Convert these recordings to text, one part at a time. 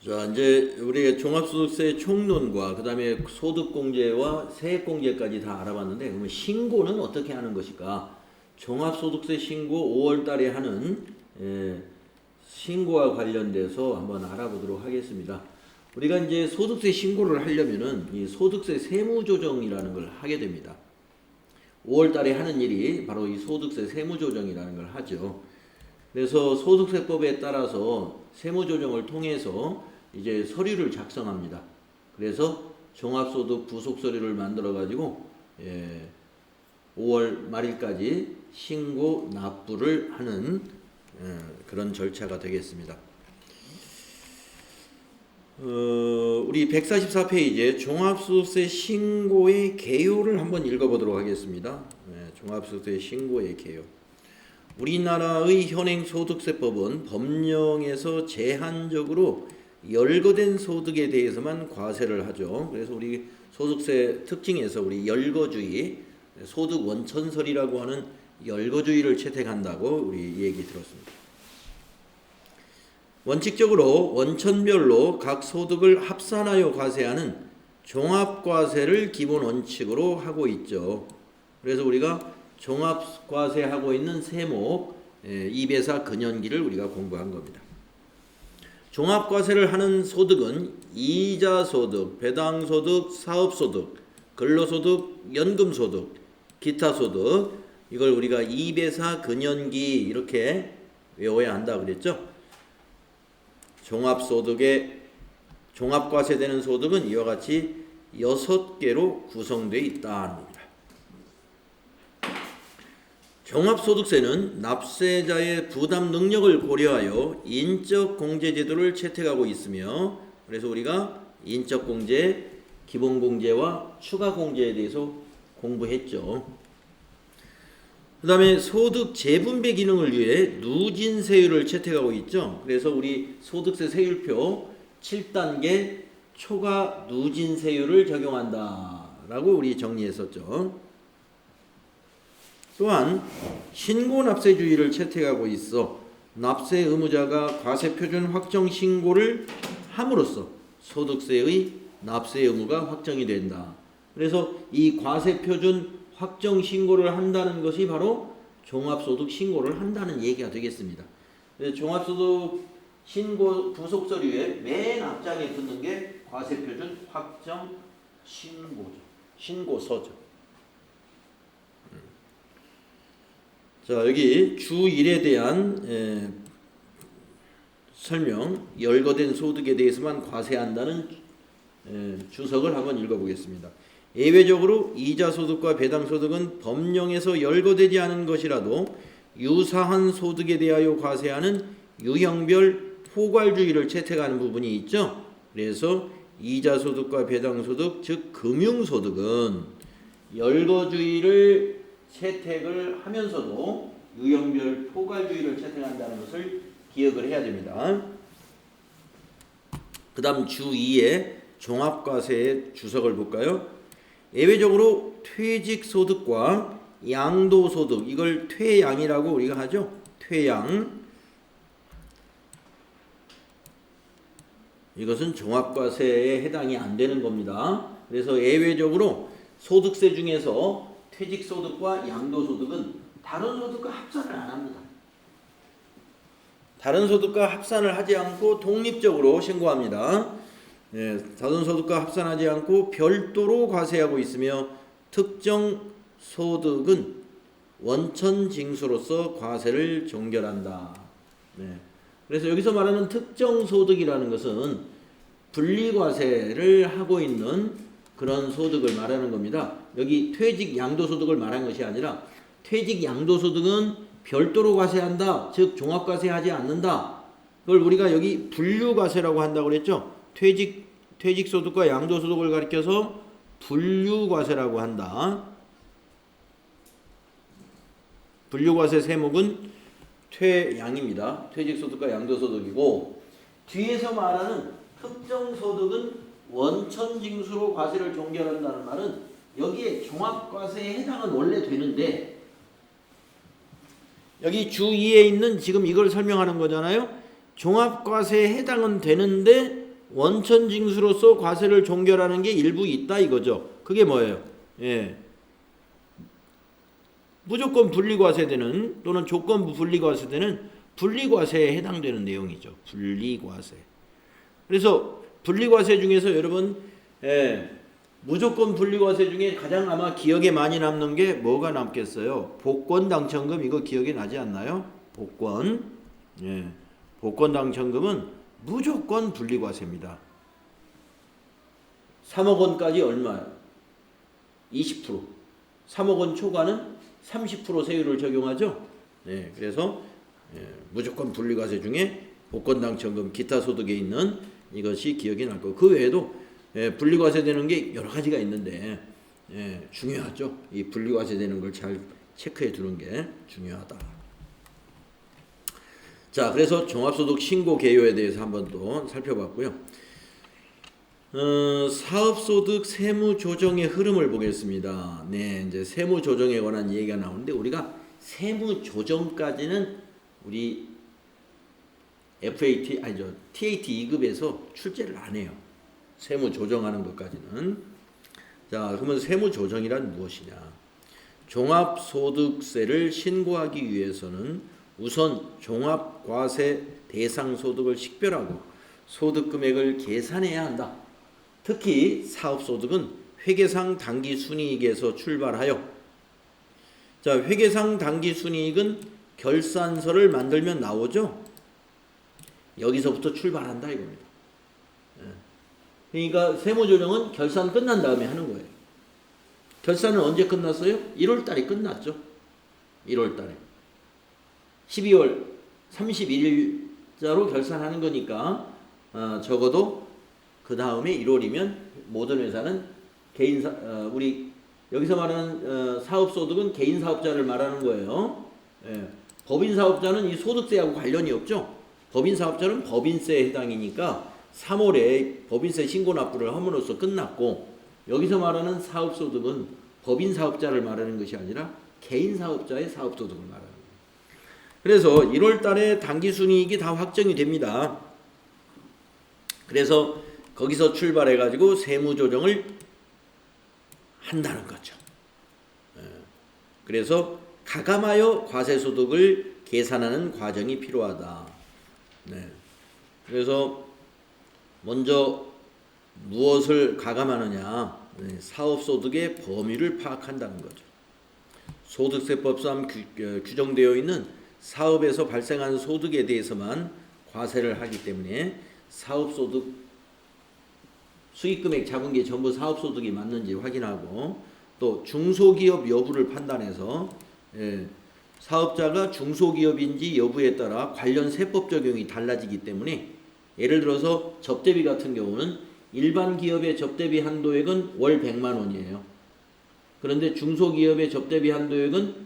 자, 이제 우리 종합소득세 총론과 그다음에 소득공제와 세액공제까지 다 알아봤는데, 그러면 신고는 어떻게 하는 것일까? 종합소득세 신고 5월 달에 하는 신고와 관련돼서 한번 알아보도록 하겠습니다. 우리가 이제 소득세 신고를 하려면은 이 소득세 세무조정이라는 걸 하게 됩니다. 5월 달에 하는 일이 바로 이 소득세 세무조정이라는 걸 하죠. 그래서 소득세법에 따라서 세무조정을 통해서 이제 서류를 작성합니다. 그래서 종합소득 부속서류를 만들어 가지고 5월 말일까지 신고 납부를 하는 그런 절차가 되겠습니다. 우리 144페이지에 종합소득세 신고의 개요를 한번 읽어보도록 하겠습니다. 종합소득세 신고의 개요. 우리나라의 현행 소득세법은 법령에서 제한적으로 열거된 소득에 대해서만 과세를 하죠. 그래서 우리 소득세 특징에서 우리 열거주의, 소득 원천설이라고 하는 열거주의를 채택한다고 우리 얘기 들었습니다. 원칙적으로 원천별로 각 소득을 합산하여 과세하는 종합과세를 기본 원칙으로 하고 있죠. 그래서 우리가 종합과세하고 있는 세목 2배사 근연기를 우리가 공부한 겁니다. 종합과세를 하는 소득은 이자소득, 배당소득, 사업소득, 근로소득, 연금소득, 기타소득, 이걸 우리가 2배사 근연기 이렇게 외워야 한다 그랬죠. 종합과세되는 소득은 이와 같이 6개로 구성되어 있다는 겁니다. 종합소득세는 납세자의 부담 능력을 고려하여 인적공제제도를 채택하고 있으며, 그래서 우리가 인적공제, 기본공제와 추가공제에 대해서 공부했죠. 그 다음에 소득 재분배 기능을 위해 누진세율을 채택하고 있죠. 그래서 우리 소득세 세율표 7단계 초과 누진세율을 적용한다 라고 우리 정리했었죠. 또한 신고납세주의를 채택하고 있어 납세 의무자가 과세표준 확정 신고를 함으로써 소득세의 납세 의무가 확정이 된다. 그래서 이 과세표준 확정 신고를 한다는 것이 바로 종합소득 신고를 한다는 얘기가 되겠습니다. 종합소득 신고 부속서류에 맨 앞장에 붙는 게 과세표준 확정 신고죠. 신고서죠. 자, 여기 주 1에 대한 설명, 열거된 소득에 대해서만 과세한다는 주석을 한번 읽어보겠습니다. 예외적으로 이자소득과 배당소득은 법령에서 열거되지 않은 것이라도 유사한 소득에 대하여 과세하는 유형별 포괄주의를 채택하는 부분이 있죠. 그래서 이자소득과 배당소득, 즉 금융소득은 열거주의를 채택을 하면서도 유형별 포괄주의를 채택한다는 것을 기억을 해야 됩니다. 그 다음 주 2에 종합과세의 주석을 볼까요? 예외적으로 퇴직소득과 양도소득, 이걸 퇴양이라고 우리가 하죠. 퇴양, 이것은 종합과세에 해당이 안 되는 겁니다. 그래서 예외적으로 소득세 중에서 퇴직소득과 양도소득은 다른 소득과 합산을 안 합니다. 다른 소득과 합산을 하지 않고 독립적으로 신고합니다. 다른 소득과 합산하지 않고 별도로 과세하고 있으며 특정 소득은 원천 징수로서 과세를 종결한다. 그래서 여기서 말하는 특정 소득이라는 것은 분리과세를 하고 있는 그런 소득을 말하는 겁니다. 여기 퇴직 양도소득을 말한 것이 아니라 퇴직 양도소득은 별도로 과세한다. 즉 종합과세하지 않는다. 그걸 우리가 여기 분류과세라고 한다고 그랬죠. 퇴직소득과 양도소득을 가리켜서 분류과세라고 한다. 분류과세 세목은 퇴양입니다. 퇴직소득과 양도소득이고, 뒤에서 말하는 특정소득은 원천징수로 과세를 종결한다는 말은 여기에 종합과세에 해당은 원래 되는데, 여기 주 2에 있는 지금 이걸 설명하는 거잖아요. 종합과세에 해당은 되는데 원천 징수로서 과세를 종결하는 게 일부 있다 이거죠. 그게 뭐예요? 예. 무조건 분리과세되는 또는 조건부 분리과세되는 분리과세에 해당되는 내용이죠. 분리과세. 그래서 분리과세 중에서 여러분 무조건 분리과세 중에 가장 아마 기억에 많이 남는 게 뭐가 남겠어요? 복권 당첨금 이거 기억에 나지 않나요? 복권. 복권 당첨금은 무조건 분리과세입니다. 3억 원까지 얼마예요? 20%. 3억 원 초과는 30% 세율을 적용하죠. 그래서 무조건 분리과세 중에 복권 당첨금 기타 소득에 있는 이것이 기억이 날 거고 그 외에도 분리과세 되는 게 여러 가지가 있는데 중요하죠. 이 분리과세 되는 걸 잘 체크해 두는 게 중요하다. 자, 그래서 종합소득 신고 개요에 대해서 한번 또 살펴봤고요. 사업소득 세무조정의 흐름을 보겠습니다. 이제 세무조정에 관한 얘기가 나오는데 우리가 세무조정까지는 우리 TAT 2급에서 출제를 안 해요. 세무조정하는 것까지는. 자, 그러면 세무조정이란 무엇이냐? 종합소득세를 신고하기 위해서는 우선 종합과세 대상 소득을 식별하고 소득금액을 계산해야 한다. 특히 사업소득은 회계상 당기순이익에서 출발하여 자, 회계상 당기순이익은 결산서를 만들면 나오죠. 여기서부터 출발한다 이겁니다. 그러니까 세무조정은 결산 끝난 다음에 하는 거예요. 결산은 언제 끝났어요? 1월 달에 끝났죠. 1월 달에. 12월 31일자로 결산하는 거니까 적어도 그 다음에 1월이면 모든 회사는 우리 여기서 말하는 사업소득은 개인사업자를 말하는 거예요. 법인사업자는 이 소득세하고 관련이 없죠. 법인사업자는 법인세에 해당이니까 3월에 법인세 신고 납부를 함으로써 끝났고 여기서 말하는 사업소득은 법인사업자를 말하는 것이 아니라 개인사업자의 사업소득을 말하는 거예요. 그래서 1월 달에 당기순이익이 다 확정이 됩니다. 그래서 거기서 출발해 가지고 세무조정을 한다는 거죠. 그래서 가감하여 과세소득을 계산하는 과정이 필요하다. 그래서 먼저 무엇을 가감하느냐? 사업소득의 범위를 파악한다는 거죠. 소득세법상 규정되어 있는 사업에서 발생한 소득에 대해서만 과세를 하기 때문에 사업소득 수익금액 잡은 게 전부 사업소득이 맞는지 확인하고 또 중소기업 여부를 판단해서 사업자가 중소기업인지 여부에 따라 관련 세법 적용이 달라지기 때문에 예를 들어서 접대비 같은 경우는 일반 기업의 접대비 한도액은 월 100만 원이에요. 그런데 중소기업의 접대비 한도액은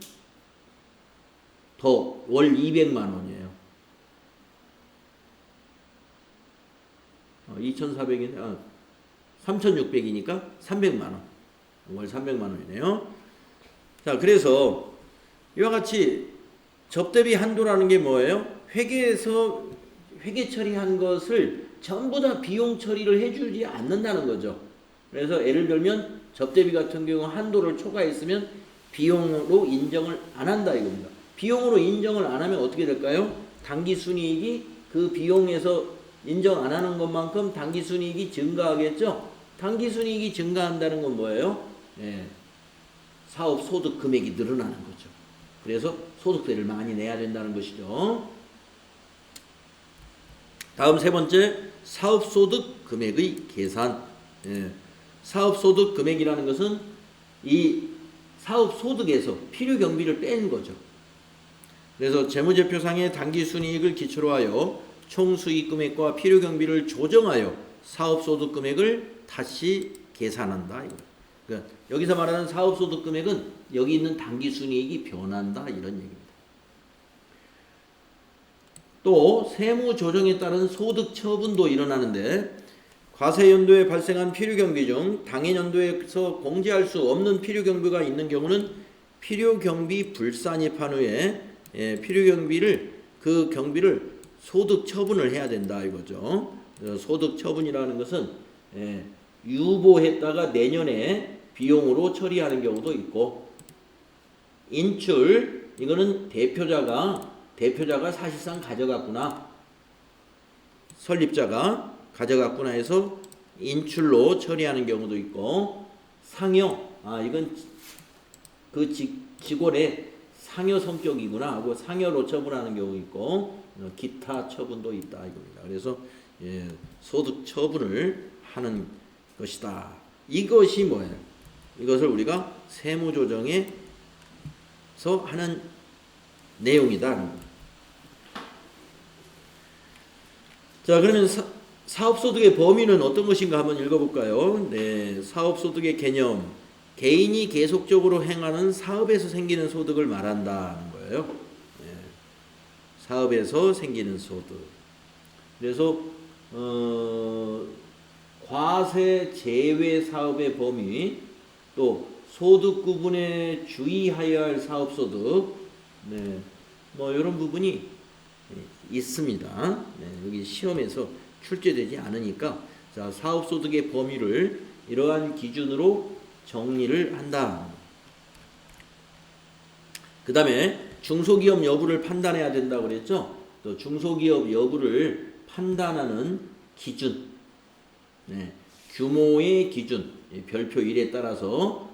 더 월 200만 원이에요. 2,400이네. 3,600이니까 300만 원. 월 300만 원이네요. 자, 그래서 이와 같이 접대비 한도라는 게 뭐예요? 회계에서 회계 처리한 것을 전부 다 비용 처리를 해주지 않는다는 거죠. 그래서 예를 들면 접대비 같은 경우 한도를 초과했으면 비용으로 인정을 안 한다 이겁니다. 비용으로 인정을 안 하면 어떻게 될까요? 당기순이익이 그 비용에서 인정 안 하는 것만큼 당기순이익이 증가하겠죠. 당기순이익이 증가한다는 건 뭐예요? 사업 소득 금액이 늘어나는 거죠. 그래서 소득세를 많이 내야 된다는 것이죠. 다음 세 번째, 사업소득 금액의 계산. 사업소득 금액이라는 것은 이 사업소득에서 필요경비를 뺀 거죠. 그래서 재무제표상의 당기순이익을 기초로 하여 총수익금액과 필요경비를 조정하여 사업소득 금액을 다시 계산한다. 그러니까 여기서 말하는 사업소득 금액은 여기 있는 당기순이익이 변한다 이런 얘기입니다. 또 세무조정에 따른 소득 처분도 일어나는데 과세연도에 발생한 필요경비 중 당해연도에서 공제할 수 없는 필요경비가 있는 경우는 필요경비 불산입한 후에 필요경비를 그 경비를 소득 처분을 해야 된다 이거죠. 소득 처분이라는 것은 유보했다가 내년에 비용으로 처리하는 경우도 있고, 인출 이거는 대표자가 사실상 가져갔구나, 설립자가 가져갔구나 해서 인출로 처리하는 경우도 있고, 상여 이건 그 직원의 상여 성격이구나 하고 상여로 처분하는 경우 있고, 기타 처분도 있다 이겁니다. 그래서 소득 처분을 하는 것이다. 이것이 뭐예요? 이것을 우리가 세무조정에서 하는 내용이다. 자, 그러면 사업소득의 범위는 어떤 것인가 한번 읽어볼까요? 네, 사업소득의 개념, 개인이 계속적으로 행하는 사업에서 생기는 소득을 말한다는 거예요. 네, 사업에서 생기는 소득. 그래서 과세 제외 사업의 범위, 또 소득 구분에 주의하여야 할 사업소득, 네, 뭐 이런 부분이 있습니다. 네, 여기 시험에서 출제되지 않으니까, 자, 사업소득의 범위를 이러한 기준으로 정리를 한다. 그 다음에 중소기업 여부를 판단해야 된다고 그랬죠. 또 중소기업 여부를 판단하는 기준, 네, 규모의 기준, 별표 1에 따라서,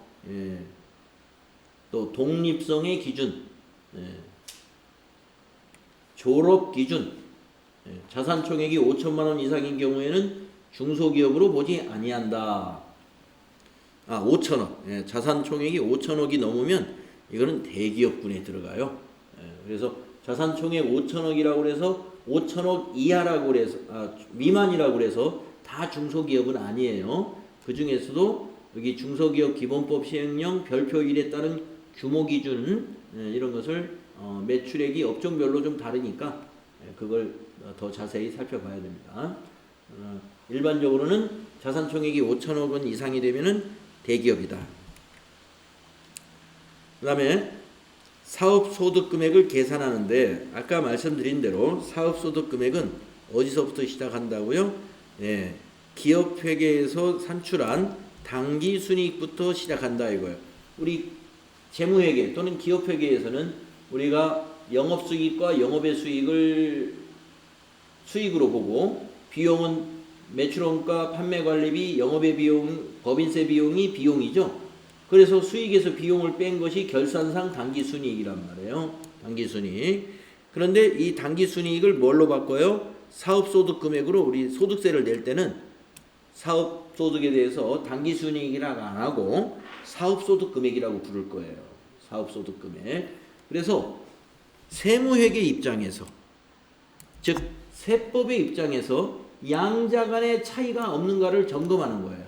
또 독립성의 기준, 졸업 기준, 자산 총액이 5천만 원 이상인 경우에는 중소기업으로 보지 아니한다. 5천억. 자산 총액이 5천억이 넘으면 이거는 대기업군에 들어가요. 그래서 자산 총액 5천억이라고 해서 5천억 이하라고 그래서 미만이라고 그래서 다 중소기업은 아니에요. 그 중에서도 여기 중소기업 기본법 시행령 별표 1에 따른 규모 기준, 이런 것을 매출액이 업종별로 좀 다르니까 그걸 더 자세히 살펴봐야 됩니다. 일반적으로는 자산 총액이 5천억 원 이상이 되면은 대기업이다. 그 다음에 사업소득금액을 계산하는데, 아까 말씀드린 대로 사업소득금액은 어디서부터 시작한다고요? 기업회계에서 산출한 당기순이익부터 시작한다 이거예요. 우리 재무회계 또는 기업회계에서는 우리가 영업수익과 영업의 수익을 수익으로 보고, 비용은 매출원가, 판매관리비, 영업의 비용, 법인세 비용이 비용이죠. 그래서 수익에서 비용을 뺀 것이 결산상 당기순이익이란 말이에요. 당기순이익. 그런데 이 당기순이익을 뭘로 바꿔요? 사업소득금액으로. 우리 소득세를 낼 때는 사업소득에 대해서 당기순이익이라고 안 하고 사업소득금액이라고 부를 거예요. 사업소득금액. 그래서 세무회계 입장에서, 즉 세법의 입장에서 양자 간의 차이가 없는가를 점검하는 거예요.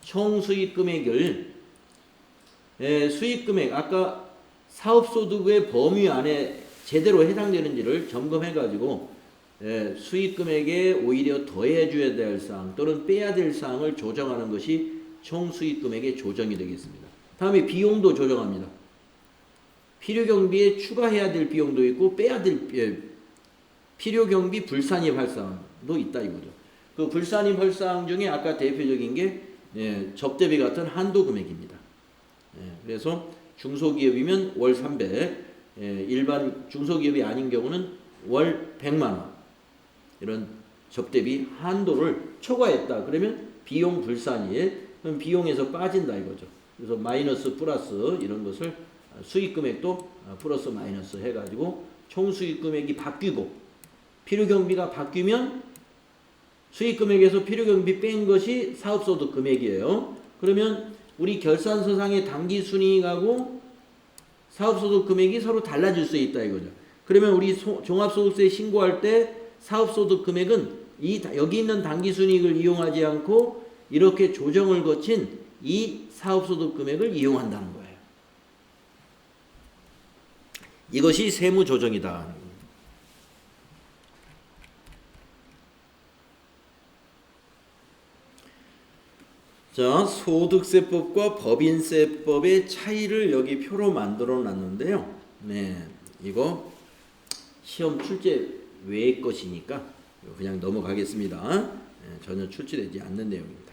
총수익금액을, 수익금액, 아까 사업소득의 범위 안에 제대로 해당되는지를 점검해가지고 수익금액에 오히려 더해줘야 될 사항 또는 빼야 될 사항을 조정하는 것이 총수익금액의 조정이 되겠습니다. 다음에 비용도 조정합니다. 필요경비에 추가해야 될 비용도 있고 빼야 될 필요경비 불산입 할사항도 있다 이거죠. 그 불산입 할사항 중에 아까 대표적인 게 접대비 같은 한도 금액입니다. 그래서 중소기업이면 월 300, 일반 중소기업이 아닌 경우는 월 100만 원, 이런 접대비 한도를 초과했다. 그러면 비용 불산입, 그럼 비용에서 빠진다 이거죠. 그래서 마이너스 플러스 이런 것을 수익금액도 플러스 마이너스 해가지고 총수익금액이 바뀌고 필요경비가 바뀌면 수익금액에서 필요경비 뺀 것이 사업소득 금액이에요. 그러면 우리 결산서상의 당기순이익하고 사업소득 금액이 서로 달라질 수 있다 이거죠. 그러면 우리 종합소득세 신고할 때 사업소득 금액은 여기 있는 당기순이익을 이용하지 않고 이렇게 조정을 거친 이 사업소득 금액을 이용한다는 거예요. 이것이 세무조정이다. 자, 소득세법과 법인세법의 차이를 여기 표로 만들어 놨는데요. 이거 시험 출제 외의 것이니까 그냥 넘어가겠습니다. 전혀 출제되지 않는 내용입니다.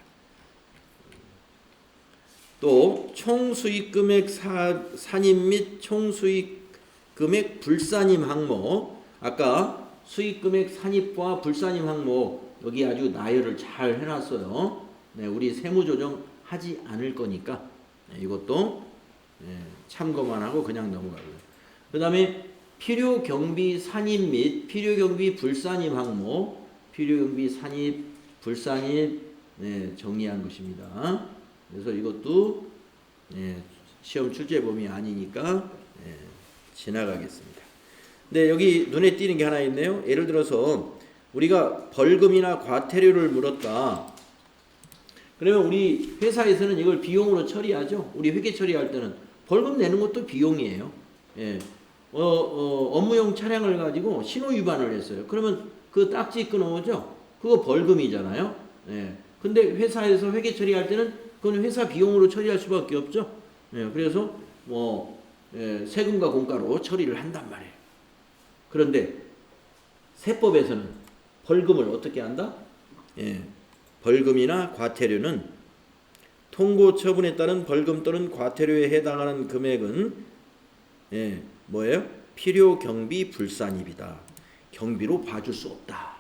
또 총수익금액 산입 및 총수익금액 불산임 항목, 아까 수익금액 산입과 불산임 항목 여기 아주 나열을 잘 해놨어요. 네, 우리 세무조정 하지 않을 거니까 이것도 참고만 하고 그냥 넘어가고요. 그 다음에 필요경비 산입 및 필요경비 불산입 항목, 필요경비 산입, 불산입 정리한 것입니다. 그래서 이것도 시험 출제 범위 아니니까 지나가겠습니다. 근데 여기 눈에 띄는 게 하나 있네요. 예를 들어서 우리가 벌금이나 과태료를 물었다. 그러면 우리 회사에서는 이걸 비용으로 처리하죠. 우리 회계 처리할 때는 벌금 내는 것도 비용이에요. 업무용 차량을 가지고 신호 위반을 했어요. 그러면 그 딱지 끊어오죠. 그거 벌금이잖아요. 근데 회사에서 회계 처리할 때는 그건 회사 비용으로 처리할 수밖에 없죠. 그래서 세금과 공과로 처리를 한단 말이에요. 그런데 세법에서는 벌금을 어떻게 한다? 벌금이나 과태료는 통고 처분에 따른 벌금 또는 과태료에 해당하는 금액은 뭐예요? 필요 경비 불산입이다. 경비로 봐줄 수 없다.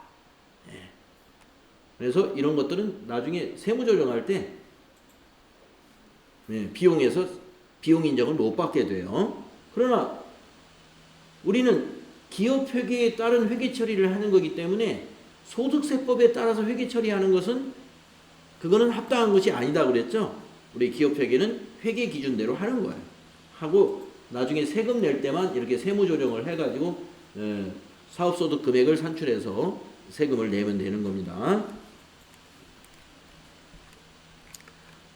그래서 이런 것들은 나중에 세무조정할 때 비용에서 비용 인정을 못 받게 돼요. 그러나 우리는 기업 회계에 따른 회계 처리를 하는 거기 때문에 소득세법에 따라서 회계 처리하는 것은 그거는 합당한 것이 아니다 그랬죠. 우리 기업 회계는 회계 기준대로 하는 거예요. 하고 나중에 세금 낼 때만 이렇게 세무조정을 해가지고 사업소득 금액을 산출해서 세금을 내면 되는 겁니다.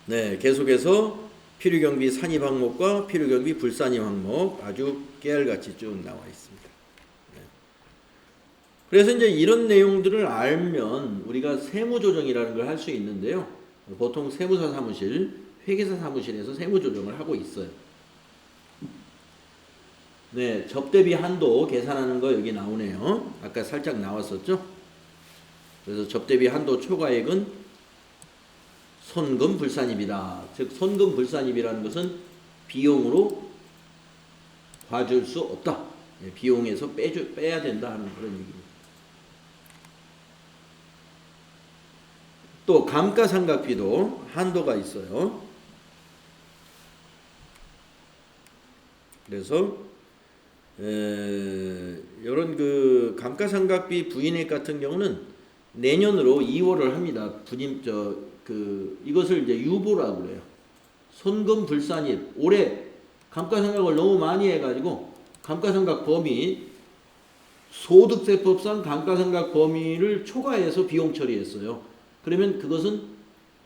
네, 계속해서 필요경비 산입 항목과 필요경비 불산입 항목 아주 깨알같이 쭉 나와 있습니다. 네. 그래서 이제 이런 내용들을 알면 우리가 세무조정이라는 걸 할 수 있는데요. 보통 세무사 사무실, 회계사 사무실에서 세무조정을 하고 있어요. 네, 접대비 한도 계산하는 거 여기 나오네요. 아까 살짝 나왔었죠. 그래서 접대비 한도 초과액은 손금 불산입이다. 즉 손금 불산입이라는 것은 비용으로 봐줄 수 없다. 비용에서 빼야 된다 하는 그런 얘기입니다. 또 감가상각비도 한도가 있어요. 그래서 이런 그 감가상각비 부인액 같은 경우는 내년으로 2월을 합니다. 이것을 이제 유보라고 그래요. 손금 불산입. 올해 감가상각을 너무 많이 해가지고 감가상각 범위 소득세법상 감가상각 범위를 초과해서 비용 처리했어요. 그러면 그것은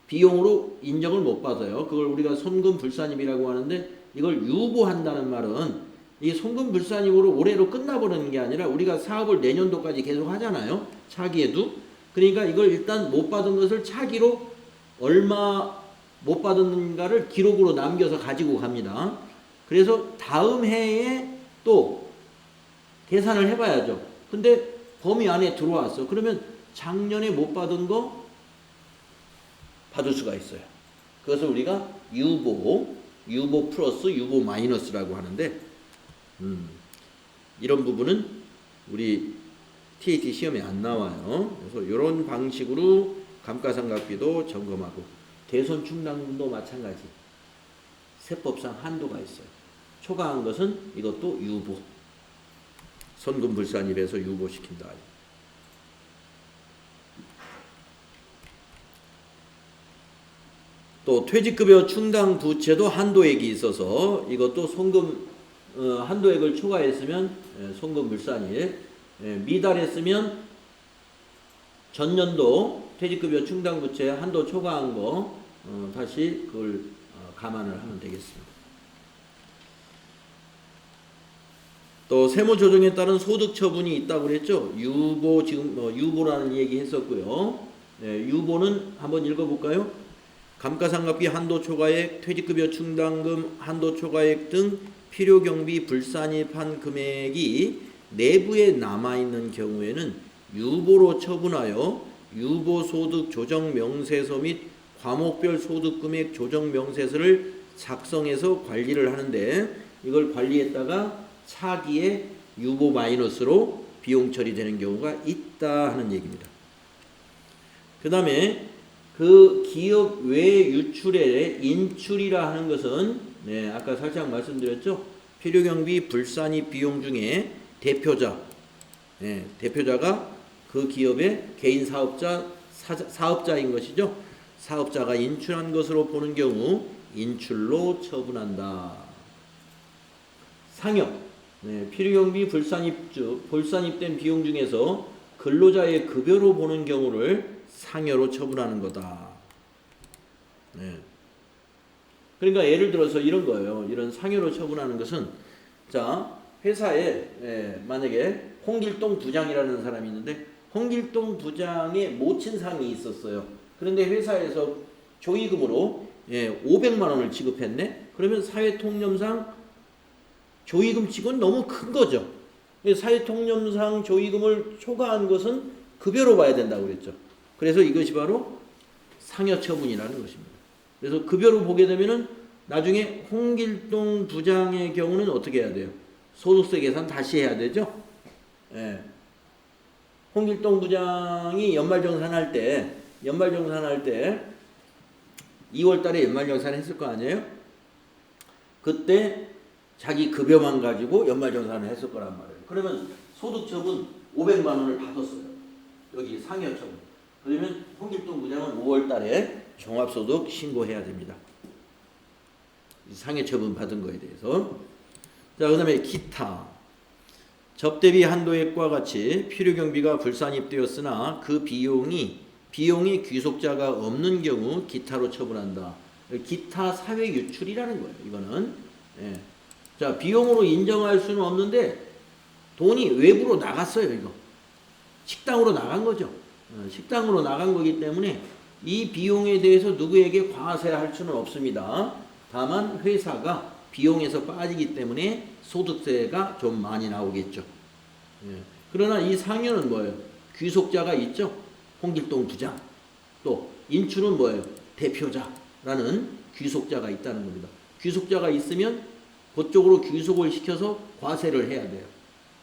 비용으로 인정을 못 받아요. 그걸 우리가 손금 불산입이라고 하는데 이걸 유보한다는 말은 이 손금 불산입으로 올해로 끝나버리는 게 아니라 우리가 사업을 내년도까지 계속 하잖아요. 차기에도. 그러니까 이걸 일단 못 받은 것을 차기로 얼마 못 받았는가를 기록으로 남겨서 가지고 갑니다. 그래서 다음 해에 또 계산을 해봐야죠. 근데 범위 안에 들어왔어. 그러면 작년에 못 받은 거 받을 수가 있어요. 그것을 우리가 유보 플러스 유보 마이너스라고 하는데 이런 부분은 우리 TAT 시험에 안 나와요. 그래서 이런 방식으로 감가상각비도 점검하고 대손충당금도 마찬가지. 세법상 한도가 있어요. 초과한 것은 이것도 유보. 손금 불산입에서 유보시킨다. 또 퇴직급여 충당 부채도 한도액이 있어서 이것도 손금 한도액을 초과했으면 손금 불산입, 미달했으면 전년도 퇴직급여 충당 부채 한도 초과한 거 다시 그걸 감안을 하면 되겠습니다. 또 세무조정에 따른 소득 처분이 있다고 그랬죠. 유보 지금 유보라는 얘기 했었고요. 유보는 한번 읽어볼까요? 감가상각비 한도 초과액, 퇴직급여 충당금 한도 초과액 등 필요경비 불산입한 금액이 내부에 남아있는 경우에는 유보로 처분하여 유보소득 조정명세서 및 과목별 소득금액 조정명세서를 작성해서 관리를 하는데 이걸 관리했다가 차기에 유보 마이너스로 비용 처리되는 경우가 있다 하는 얘기입니다. 그 다음에 그 기업 외 유출의 인출이라 하는 것은 아까 살짝 말씀드렸죠. 필요경비 불산입 비용 중에 대표자가 그 기업의 개인 사업자인 것이죠. 사업자가 인출한 것으로 보는 경우 인출로 처분한다. 상여, 필요경비 불산입된 비용 중에서 근로자의 급여로 보는 경우를 상여로 처분하는 거다. 그러니까 예를 들어서 이런 거예요. 이런 상여로 처분하는 것은 자 회사에 만약에 홍길동 부장이라는 사람이 있는데 홍길동 부장의 모친상이 있었어요. 그런데 회사에서 조의금으로 500만 원을 지급했네. 그러면 사회통념상 조의금 치고는 너무 큰 거죠. 사회통념상 조의금을 초과한 것은 급여로 봐야 된다고 그랬죠. 그래서 이것이 바로 상여처분이라는 것입니다. 그래서 급여로 보게 되면은 나중에 홍길동 부장의 경우는 어떻게 해야 돼요? 소득세 계산 다시 해야 되죠. 홍길동 부장이 연말정산할 때 2월달에 연말정산 했을 거 아니에요? 그때 자기 급여만 가지고 연말정산을 했을 거란 말이에요. 그러면 소득처분 500만 원을 받았어요. 여기 상여처분. 그러면 홍길동 부장은 5월달에 종합소득 신고해야 됩니다. 상해처분 받은 거에 대해서. 자, 그 다음에 기타. 접대비 한도액과 같이 필요경비가 불산입되었으나 그 비용이 귀속자가 없는 경우 기타로 처분한다. 기타 사회유출이라는 거예요. 이거는. 자, 비용으로 인정할 수는 없는데 돈이 외부로 나갔어요. 이거. 식당으로 나간 거죠. 식당으로 나간 거기 때문에 이 비용에 대해서 누구에게 과세할 수는 없습니다. 다만 회사가 비용에서 빠지기 때문에 소득세가 좀 많이 나오겠죠. 그러나 이 상여는 뭐예요? 귀속자가 있죠. 홍길동 부장. 또 인출은 뭐예요? 대표자라는 귀속자가 있다는 겁니다. 귀속자가 있으면 그쪽으로 귀속을 시켜서 과세를 해야 돼요.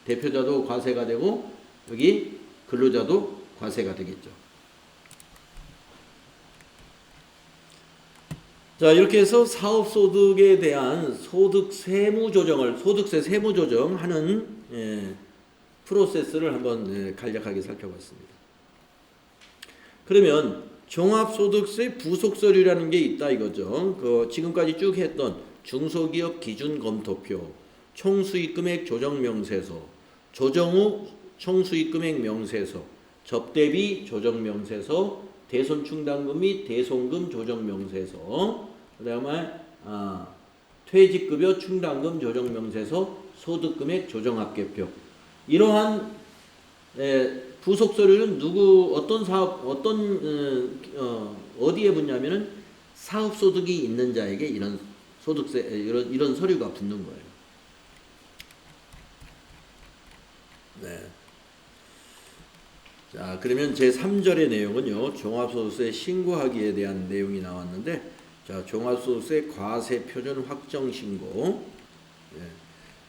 대표자도 과세가 되고 여기 근로자도 과세가 되겠죠. 자, 이렇게 해서 사업소득에 대한 소득세 세무조정하는 프로세스를 한번 간략하게 살펴봤습니다. 그러면 종합소득세 부속서류라는 게 있다 이거죠. 지금까지 쭉 했던 중소기업 기준검토표, 총수익금액 조정명세서, 조정후 총수익금액 명세서, 접대비 조정명세서, 대손충당금 및 대손금 조정명세서, 그 다음에 퇴직급여 충당금 조정명세서, 소득금액 조정합계표. 이러한 부속서류는 어떤 사업, 어디에 붙냐면은 사업소득이 있는 자에게 이런 소득세, 이런 서류가 붙는 거예요. 자, 그러면 제3절의 내용은요, 종합소득세 신고하기에 대한 내용이 나왔는데, 자, 종합소득세 과세표준 확정신고.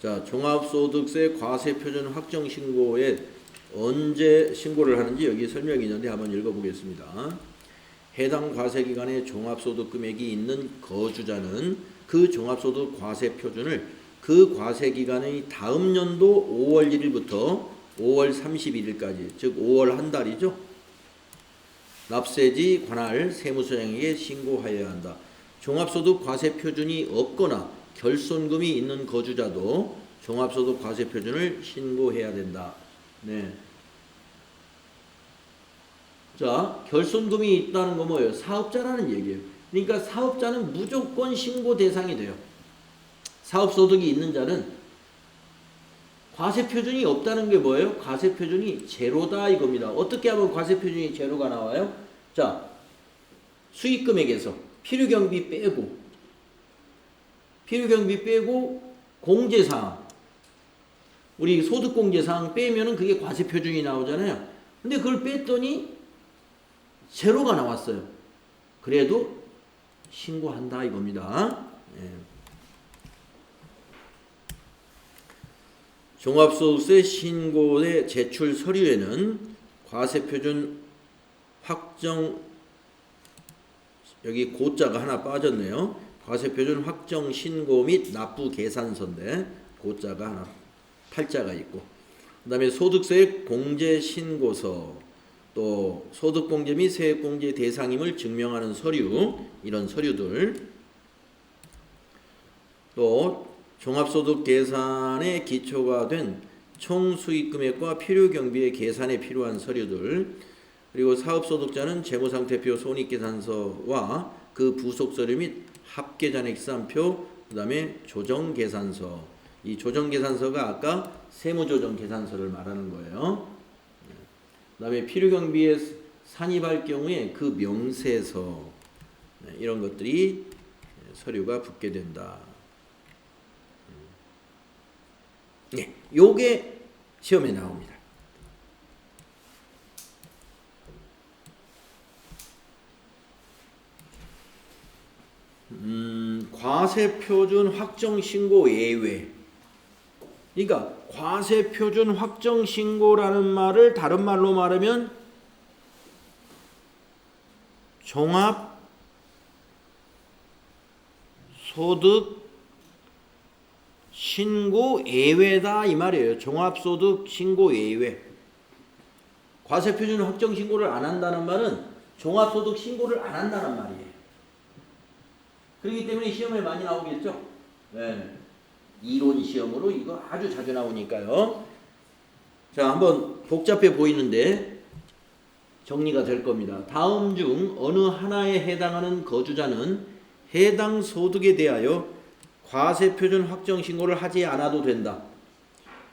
자, 종합소득세 과세표준 확정신고에 언제 신고를 하는지 여기 설명이 있는데 한번 읽어보겠습니다. 해당 과세기간에 종합소득금액이 있는 거주자는 그 종합소득 과세표준을 그 과세기간의 다음 연도 5월 1일부터 5월 31일까지, 즉 5월 한 달이죠. 납세지 관할 세무서장에게 신고하여야 한다. 종합소득 과세표준이 없거나 결손금이 있는 거주자도 종합소득 과세표준을 신고해야 된다. 자, 결손금이 있다는 건 뭐예요? 사업자라는 얘기예요. 그러니까 사업자는 무조건 신고 대상이 돼요. 사업소득이 있는 자는 과세표준이 없다는 게 뭐예요? 과세표준이 제로다 이겁니다. 어떻게 하면 과세표준이 제로가 나와요? 자, 수익금액에서 필요경비 빼고 공제사항, 우리 소득공제사항 빼면은 그게 과세표준이 나오잖아요. 근데 그걸 뺐더니 제로가 나왔어요. 그래도 신고한다 이겁니다. 예. 종합소득세 신고의 제출 서류에는 과세표준 확정, 여기 고자가 하나 빠졌네요. 과세표준 확정 신고 및 납부 계산서인데 고자가 하나 탈자가 있고, 그 다음에 소득세 공제 신고서, 또 소득공제 및 세액공제 대상임을 증명하는 서류, 이런 서류들, 또 종합소득 계산의 기초가 된 총수익금액과 필요경비의 계산에 필요한 서류들, 그리고 사업소득자는 재무상태표 손익계산서와 그 부속서류 및 합계잔액시산표, 그 다음에 조정계산서, 이 조정계산서가 아까 세무조정계산서를 말하는 거예요. 그 다음에 필요경비에 산입할 경우에 그 명세서, 이런 것들이 서류가 붙게 된다. 네, 요게 시험에 나옵니다. 과세표준 확정신고 예외. 그러니까 과세표준 확정신고라는 말을 다른 말로 말하면 종합소득 신고 예외다 이 말이에요. 종합소득 신고 예외. 과세표준 확정신고를 안 한다는 말은 종합소득 신고를 안 한다는 말이에요. 그렇기 때문에 시험에 많이 나오겠죠. 네. 이론 시험으로 이거 아주 자주 나오니까요. 자, 한번 복잡해 보이는데 정리가 될 겁니다. 다음 중 어느 하나에 해당하는 거주자는 해당 소득에 대하여 과세표준 확정신고를 하지 않아도 된다.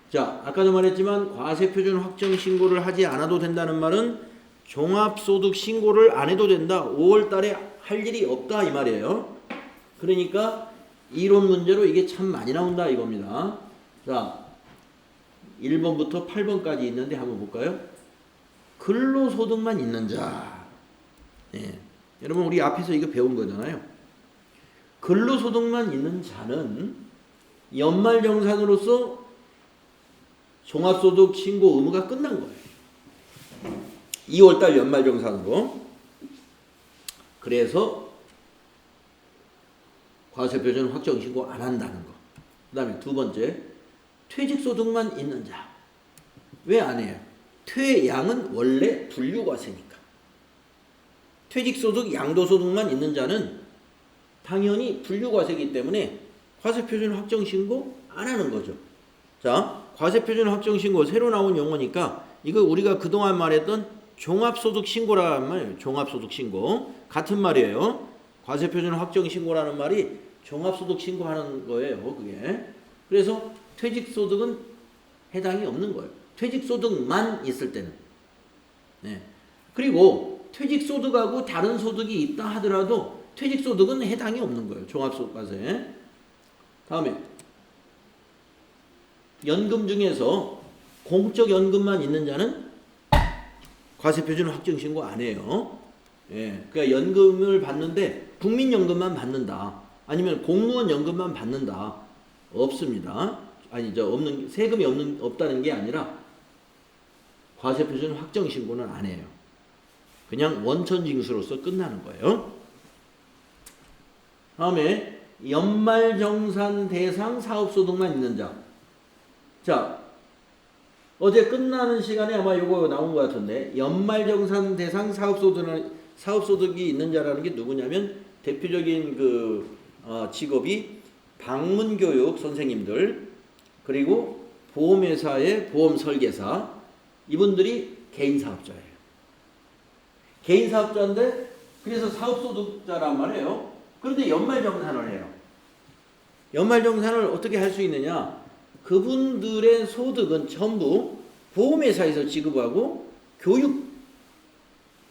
자, 아까도 말했지만 과세표준 확정신고를 하지 않아도 된다는 말은 종합소득 신고를 안 해도 된다. 5월 달에 할 일이 없다 이 말이에요. 그러니까 이론 문제로 이게 참 많이 나온다 이겁니다. 자, 1번부터 8번까지 있는데 한번 볼까요? 근로소득만 있는 자. 네. 여러분 우리 앞에서 이거 배운 거잖아요. 근로소득만 있는 자는 연말정산으로서 종합소득 신고 의무가 끝난 거예요. 2월달 연말정산으로. 그래서 과세표준 확정신고 안 한다는 거. 그 다음에 두 번째, 퇴직소득만 있는 자. 왜 안 해요? 퇴양은 원래 분류과세니까. 퇴직소득, 양도소득만 있는 자는 당연히 분류과세이기 때문에 과세표준 확정신고 안 하는 거죠. 자, 과세표준 확정신고 새로 나온 용어니까 이거 우리가 그동안 말했던 종합소득신고란 말이에요. 종합소득신고. 같은 말이에요. 과세표준 확정신고라는 말이 종합소득 신고하는 거예요. 그게. 그래서 퇴직소득은 해당이 없는 거예요. 퇴직소득만 있을 때는. 네. 그리고 퇴직소득하고 다른 소득이 있다 하더라도 퇴직소득은 해당이 없는 거예요. 종합소득과세. 다음에 연금 중에서 공적연금만 있는 자는 과세표준 확정신고 안 해요. 예. 그러니까 연금을 받는데 국민연금만 받는다. 아니면 공무원 연금만 받는다. 없습니다. 아니, 없는, 세금이 없다는 게 아니라 과세표준 확정신고는 안 해요. 그냥 원천징수로서 끝나는 거예요. 다음에 연말정산 대상 사업소득만 있는 자. 자, 어제 끝나는 시간에 아마 이거 나온 것 같은데 연말정산 대상 사업소득이 있는 자라는 게 누구냐면 대표적인 직업이 방문교육 선생님들, 그리고 보험회사의 보험설계사, 이분들이 개인사업자예요. 개인사업자인데 그래서 사업소득자란 말이에요. 그런데 연말정산을 해요. 연말정산을 어떻게 할 수 있느냐? 그분들의 소득은 전부 보험회사에서 지급하고 교육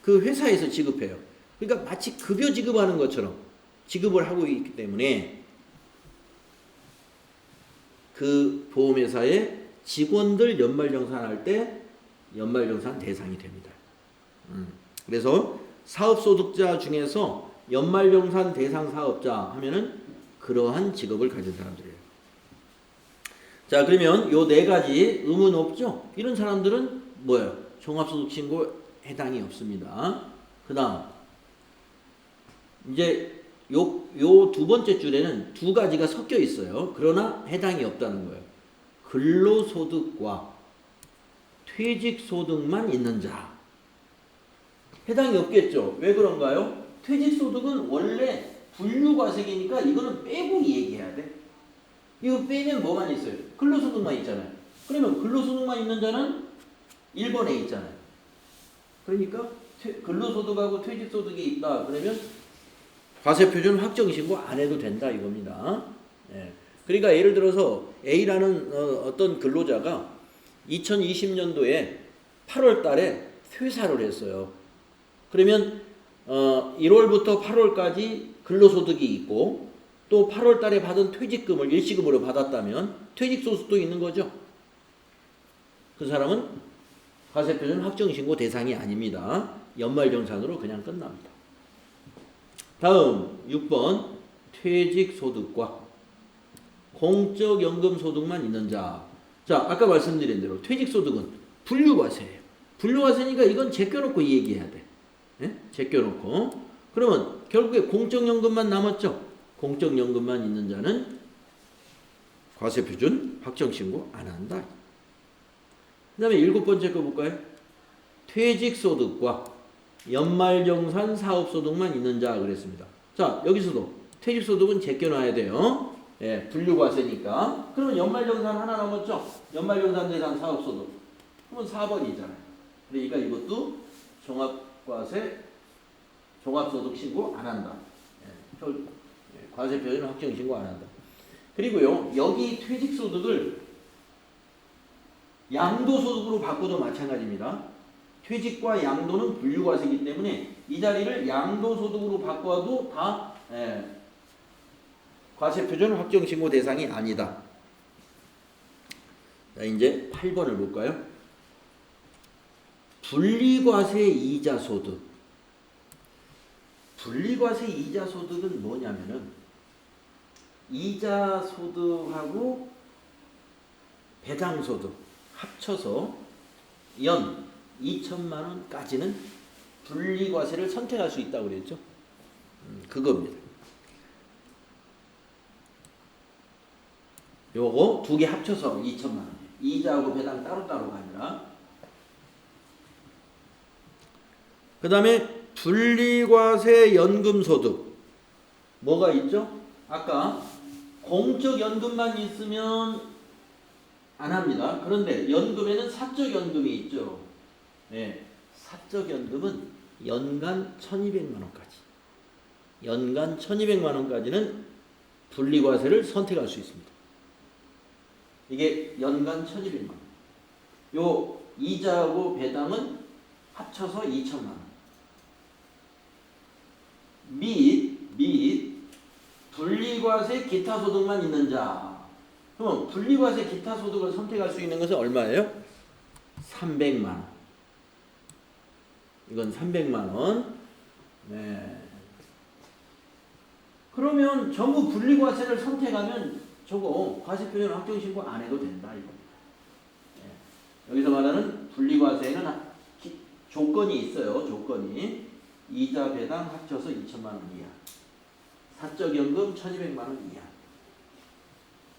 그 회사에서 지급해요. 그러니까 마치 급여 지급하는 것처럼 지급을 하고 있기 때문에 그 보험회사의 직원들 연말정산할 때 연말정산 대상이 됩니다. 그래서 사업소득자 중에서 연말정산 대상 사업자 하면은 그러한 직업을 가진 사람들이에요. 자, 그러면 요 네 가지 의문 없죠? 이런 사람들은 뭐예요? 종합소득신고 해당이 없습니다. 그 다음 이제 요 두 번째 줄에는 두 가지가 섞여 있어요. 그러나 해당이 없다는 거예요. 근로소득과 퇴직소득만 있는 자. 해당이 없겠죠. 왜 그런가요? 퇴직소득은 원래 분류과세기니까 이거는 빼고 얘기해야 돼. 이거 빼면 뭐만 있어요? 근로소득만 있잖아요. 그러면 근로소득만 있는 자는 1번에 있잖아요. 그러니까 근로소득하고 퇴직소득이 있다. 그러면 과세표준 확정신고 안 해도 된다 이겁니다. 예. 그러니까 예를 들어서 A라는 어떤 근로자가 2020년도에 8월 달에 퇴사를 했어요. 그러면 1월부터 8월까지 근로소득이 있고 또 8월 달에 받은 퇴직금을 일시금으로 받았다면 퇴직소득도 있는 거죠. 그 사람은 과세표준 확정신고 대상이 아닙니다. 연말정산으로 그냥 끝납니다. 다음 6번 퇴직소득과 공적연금소득만 있는 자. 자, 아까 말씀드린 대로 퇴직소득은 분류과세예요. 분류과세니까 이건 제껴놓고 얘기해야 돼. 예? 제껴놓고. 그러면 결국에 공적연금만 남았죠. 공적연금만 있는 자는 과세표준 확정신고 안 한다. 그 다음에 7번째 거 볼까요? 퇴직소득과 연말정산 사업소득만 있는 자 그랬습니다. 자, 여기서도 퇴직소득은 제껴놔야 돼요. 예, 분류과세니까. 그러면 연말정산 하나 남았죠? 연말정산 대상 사업소득. 그러면 4번이잖아요. 그러니까 이것도 종합과세, 종합소득 신고 안 한다. 예, 과세표준 확정 신고 안 한다. 그리고요, 여기 퇴직소득을 양도소득으로 바꿔도 마찬가지입니다. 퇴직과 양도는 분류과세이기 때문에 이 자리를 양도소득으로 바꿔도 다 과세표준 확정신고 대상이 아니다. 자, 이제 8번을 볼까요? 분리과세 이자소득. 분리과세 이자소득은 뭐냐면은 이자소득하고 배당소득 합쳐서 연 2천만 원까지는 분리과세를 선택할 수 있다고 그랬죠. 그겁니다. 요거 두 개 합쳐서 2천만 원. 이자하고 배당 따로따로가 아니라. 그 다음에 분리과세 연금소득. 뭐가 있죠? 아까 공적연금만 있으면 안 합니다. 그런데 연금에는 사적연금이 있죠. 네, 사적연금은 연간 1,200만 원까지. 연간 1,200만 원까지는 분리과세를 선택할 수 있습니다. 이게 연간 1,200만 원. 요 이자하고 배당은 합쳐서 2천만 원. 및 분리과세 기타 소득만 있는 자. 그럼 분리과세 기타 소득을 선택할 수 있는 것은 얼마예요? 300만 원. 이건 300만 원. 네. 그러면 전부 분리과세를 선택하면 저거 과세표준 확정신고 안 해도 된다 이겁니다. 네. 여기서 말하는 분리과세에는 조건이 있어요. 조건이. 이자 배당 합쳐서 2천만 원 이하. 사적연금 1,200만 원 이하.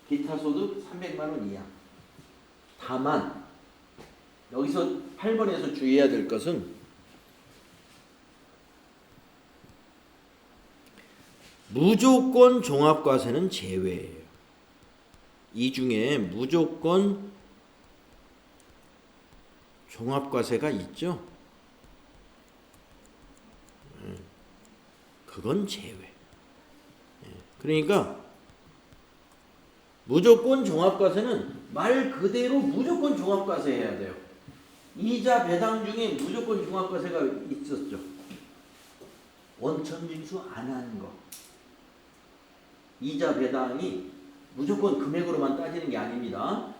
기타 소득 300만 원 이하. 다만 여기서 8번에서 주의해야 될 것은 무조건 종합과세는 제외예요. 이 중에 무조건 종합과세가 있죠. 그건 제외. 그러니까 무조건 종합과세는 말 그대로 무조건 종합과세 해야 돼요. 이자 배당 중에 무조건 종합과세가 있었죠. 원천징수 안 하는 거. 이자 배당이 무조건 금액으로만 따지는 게 아닙니다.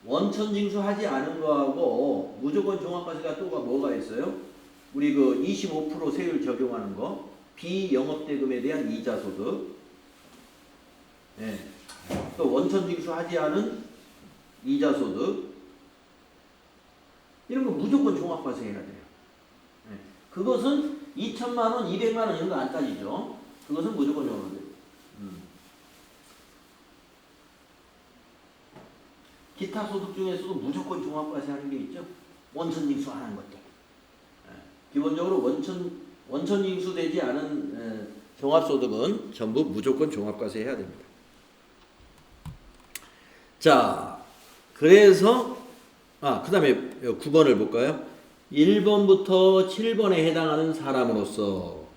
원천징수하지 않은 거하고 무조건 종합과세가 또가 뭐가 있어요? 우리 그 25% 세율 적용하는 거, 비영업대금에 대한 이자소득, 예. 또 원천징수하지 않은 이자소득, 이런 거 무조건 종합과세 해야 돼요. 예. 그것은 2천만 원, 200만 원 이런 거 안 따지죠. 그것은 무조건 종합과세. 기타 소득 중에서도 무조건 종합과세 하는 게 있죠. 원천징수 안 한 것들. 기본적으로 원천징수 되지 않은 종합소득은 전부 무조건 종합과세 해야 됩니다. 자, 그래서 그 다음에 9번을 볼까요? 1번부터 7번에 해당하는 사람으로서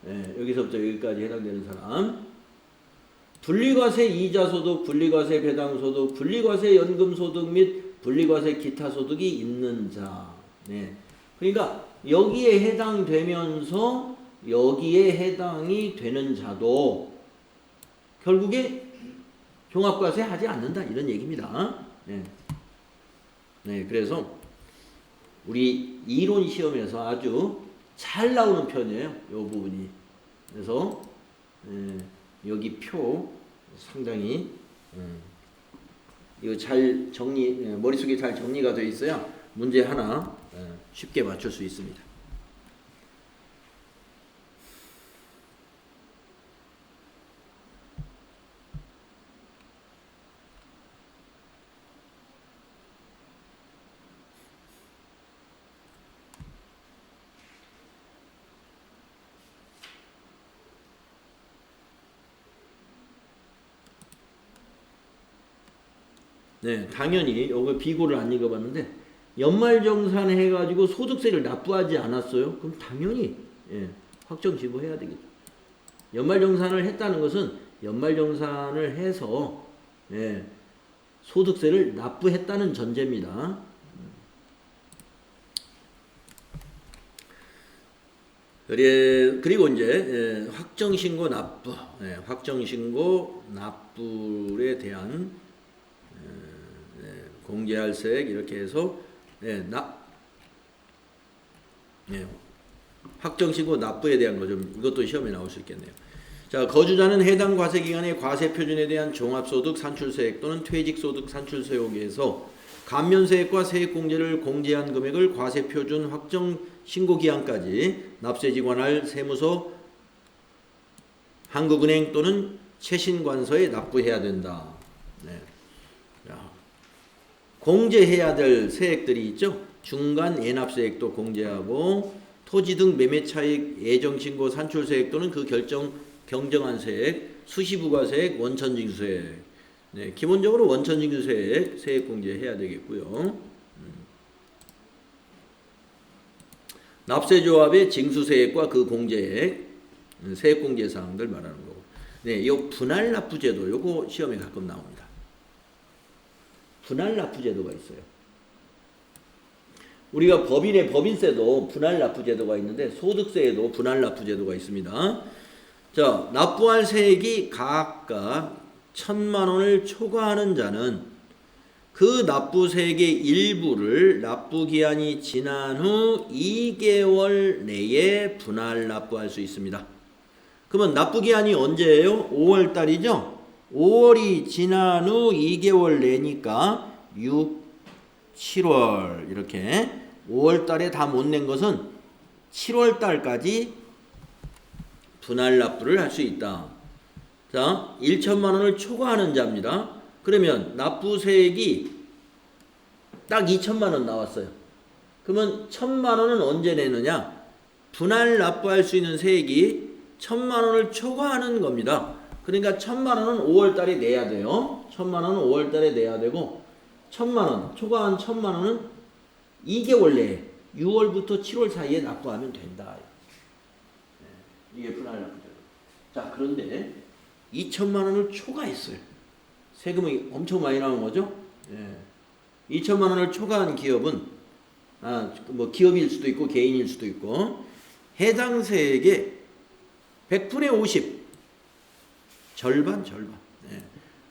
여기서부터 여기까지 해당되는 사람, 분리과세 이자소득, 분리과세 배당소득, 분리과세 연금소득 및 분리과세 기타소득이 있는 자. 그러니까 여기에 해당되면서 여기에 해당이 되는 자도 결국에 종합과세 하지 않는다 이런 얘기입니다. 그래서 우리 이론 시험에서 아주 잘 나오는 편이에요. 이 부분이. 그래서 여기 표 상당히 이거 잘 머릿속에 잘 정리가 되어 있어야 문제 하나 쉽게 맞출 수 있습니다. 당연히 요거 비고를 안 읽어봤는데 연말정산 해가지고 소득세를 납부하지 않았어요? 그럼 당연히 확정 지불해야 되겠죠. 연말정산을 했다는 것은 연말정산을 해서 소득세를 납부했다는 전제입니다. 그리고 이제 확정신고 납부, 확정신고 납부에 대한 공제할 세액 이렇게 해서 확정신고 납부에 대한 거 좀 이것도 시험에 나올 수 있겠네요. 자, 거주자는 해당 과세기간의 과세표준에 대한 종합소득 산출세액 또는 퇴직소득 산출세액에서 감면세액과 세액공제를 공제한 금액을 과세표준 확정신고기한까지 납세지관할 세무서, 한국은행 또는 최신관서에 납부해야 된다. 공제해야 될 세액들이 있죠. 중간 예납세액도 공제하고 토지 등 매매차익 예정신고 산출세액 또는 그 경정한 세액, 수시부가세액, 원천징수세액. 기본적으로 원천징수세액 세액 공제해야 되겠고요. 납세조합의 징수세액과 그 공제액, 세액 공제 사항들 말하는 거고. 요 분할납부제도 요거 시험에 가끔 나옵니다. 분할납부제도가 있어요. 우리가 법인세도 분할납부제도가 있는데 소득세에도 분할납부제도가 있습니다. 자, 납부할 세액이 각각 1,000만 원을 초과하는 자는 그 납부세액의 일부를 납부기한이 지난 후 2개월 내에 분할납부할 수 있습니다. 그러면 납부기한이 언제예요? 5월 달이죠? 5월이 지난 후 2개월 내니까 6, 7월 이렇게 5월 달에 다 못 낸 것은 7월 달까지 분할 납부를 할 수 있다. 자, 1천만 원을 초과하는 자입니다. 그러면 납부세액이 딱 2천만 원 나왔어요. 그러면 1,000만 원은 언제 내느냐? 분할 납부할 수 있는 세액이 1,000만 원을 초과하는 겁니다. 그러니까 1,000만 원은 5월 달에 내야 돼요. 1,000만 원은 5월 달에 내야 되고 1,000만 원, 초과한 1,000만 원은 2개월 내에 6월부터 7월 사이에 납부하면 된다. 이게 분할 납부죠. 자, 그런데 2천만 원을 초과했어요. 세금이 엄청 많이 나온 거죠. 2천만 원을 초과한 기업은 뭐 기업일 수도 있고 개인일 수도 있고 해당 세액의 100분의 50 절반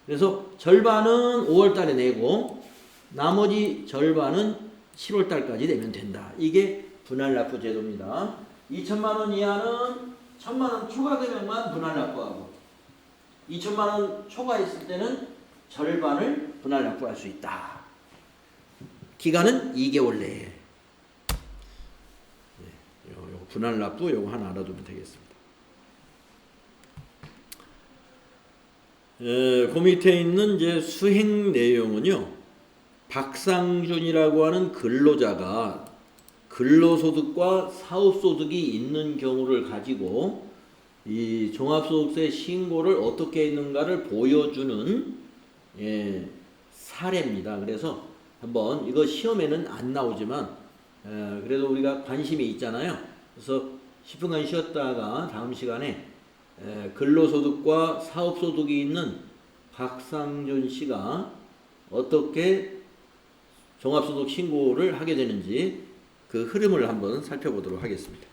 그래서 절반은 5월 달에 내고 나머지 절반은 7월 달까지 내면 된다. 이게 분할납부 제도입니다. 2천만 원 이하는 1,000만 원 초과 금액만 분할납부하고 2천만 원 초과했을 때는 절반을 분할납부할 수 있다. 기간은 2개월 내에. 요 분할납부 요거 하나 알아두면 되겠습니다. 그 밑에 있는 이제 수행 내용은요. 박상준이라고 하는 근로자가 근로소득과 사업소득이 있는 경우를 가지고 이 종합소득세 신고를 어떻게 했는가를 보여주는 사례입니다. 그래서 한번 이거 시험에는 안 나오지만 그래도 우리가 관심이 있잖아요. 그래서 10분간 쉬었다가 다음 시간에 근로소득과 사업소득이 있는 박상준 씨가 어떻게 종합소득 신고를 하게 되는지 그 흐름을 한번 살펴보도록 하겠습니다.